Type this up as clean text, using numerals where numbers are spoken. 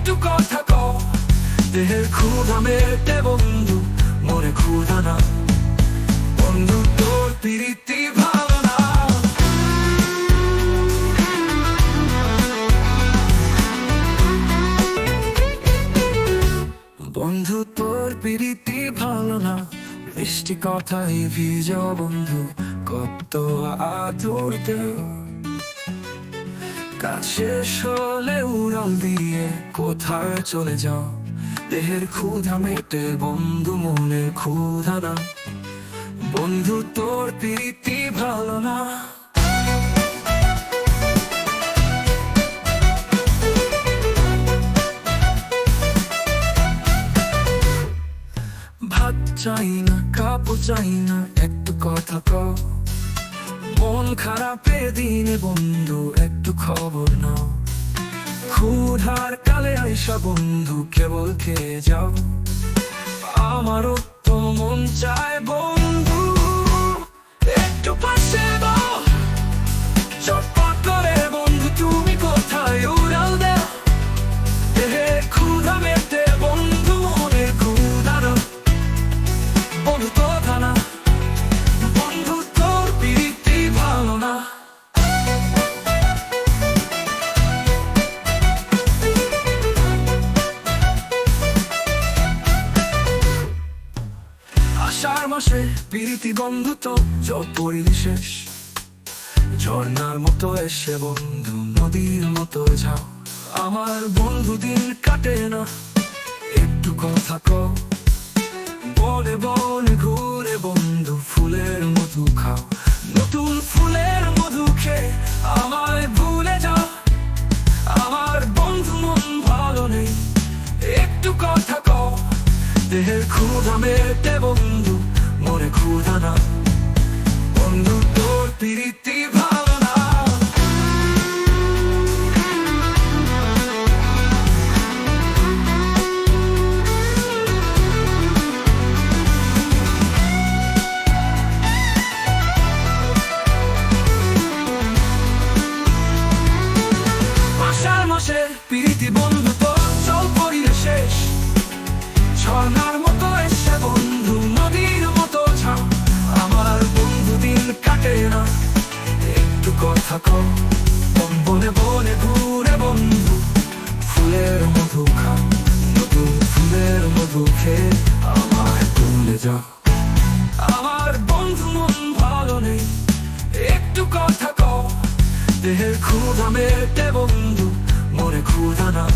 একটু কথা কও, দেহের ক্ষুধা মেটে বন্ধু, মনে ক্ষুধা না। বন্ধু তোর প্রীতি ভালো না। বন্ধু তোর প্রীতি ভালো না, বৃষ্টি কথাই ভিজো বন্ধু, কত আদর দেও। কাজ শেষ হলে উড়াল দিয়ে কোথায় চলে যাও, দেহের ক্ষুধা মেটে বন্ধু, মনে ক্ষুধা না। বন্ধু তোর প্রীতি ভালো না। ভাত চাই না, কাপড় চাই না, একটু কথা কও। মন খারাপে দিনে বন্ধু, একটু খবর নাও। ক্ষুধার কালে আইসা বন্ধু, কেবল খেয়ে যাও। আমারও তো মন চায় বন্ধু, একটু পাশে দাও। চটপট করে বন্ধু, তুমি কোথায় উড়াল দাও, দেহে ক্ষুধা মেটে বন্ধু, মনে ক্ষুধা না। বন্ধু কথা না, বন্ধু তোর প্রীতি ভালো না। আষাঢ় মাসে প্রীতি বন্ধু, তো জল পড়িলি শেষ। ঝর্ণার মতো এসে বন্ধু, নদীর মতো যাও। আমার বন্ধু দিন কাটে না, একটু কথা কও। বনে বনে ঘুরে বন্ধু, ফুলের মধু খাও। নতুন ফুলের মধু খেয়ে আমায় ভুলে যাও। আমার বন্ধু মন ভালো নেই, একটু কথা কও। দেহের ক্ষুধা মেটে বন্ধু, মনে ক্ষুধা না। বন্ধু তোর প্রীতি ভালো না। আষাঢ় মাসে প্রীতি বন্ধু, তো জল পড়িলে শেষ। ঝর্ণার মতো এসে বন্ধু, নদীর মতো যাও। আমার বন্ধু দিন কাটে না, একটু কথা কও। বনে বনে ঘুরে বন্ধু, ফুলের মধু খাও। নতুন ফুলের মধু খেয়ে আমায় ভুলে যাও। আমার বন্ধু মন ভালো নেই, একটু কথা কও। দেহের ক্ষুধা মেটে বন্ধু, মনে ক্ষুধা না।